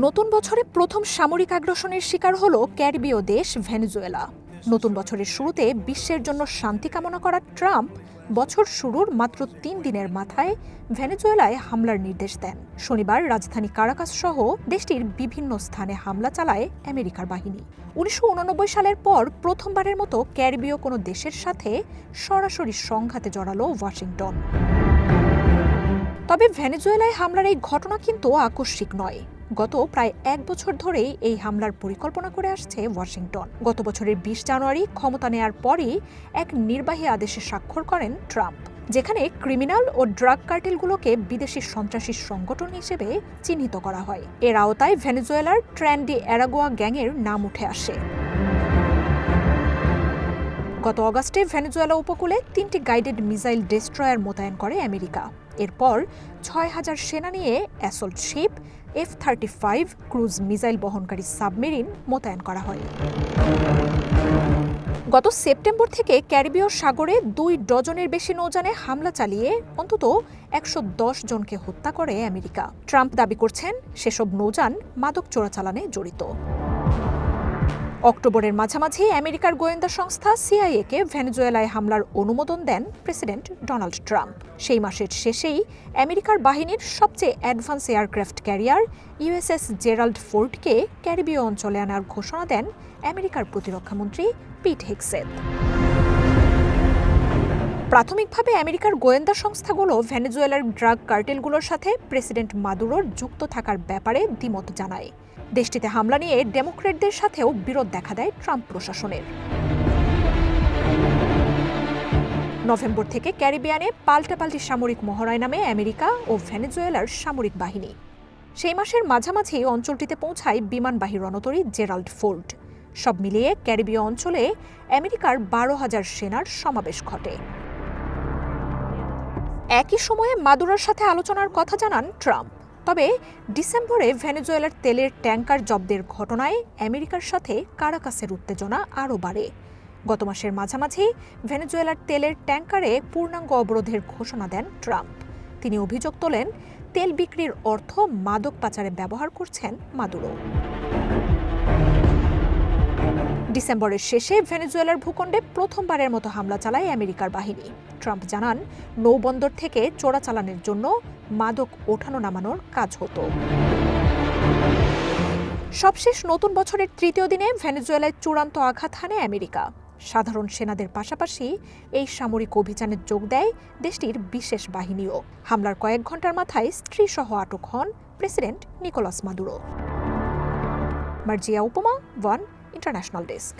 নতুন বছরে প্রথম সামরিক আগ্রাসনের শিকার হল ক্যারিবীয় দেশ ভেনেজুয়েলা। নতুন বছরের শুরুতে বিশ্বের জন্য শান্তি কামনা করা ট্রাম্প বছর শুরুর মাত্র ৩ দিনের মাথায় ভেনেজুয়েলায় হামলার নির্দেশ দেন। শনিবার রাজধানী কারাকাস সহ দেশটির বিভিন্ন স্থানে হামলা চালায় আমেরিকার বাহিনী। ১৯৮৯ সালের পর প্রথমবারের মতো ক্যারিবীয় কোনো দেশের সাথে সরাসরি সংঘাতে জড়ালো ওয়াশিংটন। তবে ভেনেজুয়েলায় হামলার এই ঘটনা কিন্তু আকস্মিক নয়। গত প্রায় ১ বছর ধরেই এই হামলার পরিকল্পনা করে আসছে ওয়াশিংটন। গত বছরের ২০ জানুয়ারি ক্ষমতা নেয়ার পরই এক নির্বাহী আদেশে স্বাক্ষর করেন ট্রাম্প, যেখানে ক্রিমিনাল ও ড্রাগ কার্টেলগুলোকে বিদেশি সন্ত্রাসী সংগঠন হিসেবে চিহ্নিত করা হয়। এর আওতায় ভেনেজুয়েলার ট্রেন ডি অ্যারাগোয়া গ্যাংয়ের নাম উঠে আসে। গত অগাস্টে ভেনেজুয়েলা উপকূলে ৩টি গাইডেড মিসাইল ডেস্ট্রয়ার মোতায়েন করে আমেরিকা। এরপর ৬,০০০ সেনা নিয়ে assault ship, F-35 cruise missile বহনকারী সাবমেরিন মোতায়েন করা হয়। গত সেপ্টেম্বর থেকে ক্যারিবীয় সাগরে ২ ডজনের বেশি নৌযানে হামলা চালিয়ে অন্তত ১১০ জনকে হত্যা করে আমেরিকা। ট্রাম্প দাবি করছেন সেসব নৌযান মাদক চোরাচালানে জড়িত। অক্টোবরের মাঝামাঝি আমেরিকার গোয়েন্দা সংস্থা সিআইএকে ভেনেজুয়েলায় হামলার অনুমোদন দেন প্রেসিডেন্ট ডোনাল্ড ট্রাম্প। সেই মাসের শেষেই আমেরিকার বাহিনীর সবচেয়ে advance aircraft carrier USS Gerald ফোর্ডকে ক্যারিবীয় অঞ্চলে আনার ঘোষণা দেন আমেরিকার প্রতিরক্ষামন্ত্রী পিট হেগসেথ। প্রাথমিকভাবে আমেরিকার গোয়েন্দা সংস্থাগুলো ভেনেজুয়েলার ড্রাগ কার্টেলগুলোর সাথে প্রেসিডেন্ট মাদুরোর যুক্ত থাকার ব্যাপারে দ্বিমত জানায়। দেশটিতে হামলা নিয়ে ডেমোক্র্যাটদের সাথেও বিরোধ দেখা দেয় ট্রাম্প প্রশাসনের। নভেম্বর থেকে ক্যারিবিয়ানে পাল্টাপাল্টি সামরিক মহড়ায় নামে আমেরিকা ও ভেনেজুয়েলার সামরিক বাহিনী। সেই মাসের মাঝামাঝি অঞ্চলটিতে পৌঁছায় বিমানবাহী রণতরী জেরাল্ড ফোর্ড। সব মিলিয়ে ক্যারিবীয় অঞ্চলে আমেরিকার ১২,০০০ সেনার সমাবেশ ঘটে। একই সময়ে মাদুরোর সাথে আলোচনার কথা জানান ট্রাম্প। তবে ডিসেম্বরে ভেনেজুয়েলার তেলের ট্যাঙ্কার জব্দের ঘটনায় আমেরিকার সাথে কারাকাসের উত্তেজনা আরও বাড়ে। গত মাসের মাঝামাঝি ভেনেজুয়েলার তেলের ট্যাঙ্কারে পূর্ণাঙ্গ অবরোধের ঘোষণা দেন ট্রাম্প। তিনি অভিযোগ তোলেন তেল বিক্রির অর্থ মাদক পাচারে ব্যবহার করছেন মাদুরো। ডিসেম্বরের শেষে ভেনেজুয়েলার ভূখণ্ডে প্রথমবারের মতো হামলা চালায় আমেরিকার বাহিনী। ট্রাম্প জানান নৌবন্দর থেকে চোরাচালানের জন্য মাদক ওঠানো নামানোর কাজ হতো। সবশেষ নতুন বছরের তৃতীয় দিনে ভেনেজুয়েলায় চূড়ান্ত আঘাত হানে আমেরিকা। সাধারণ সেনাদের পাশাপাশি এই সামরিক অভিযানে যোগ দেয় দেশটির বিশেষ বাহিনীও। হামলার কয়েক ঘন্টার মাথায় স্ত্রীসহ আটক হন প্রেসিডেন্ট নিকোলাস মাদুরো। মার্জিয়া উপমা, ওয়ান ইন্টারন্যাশনাল ডেস্ক।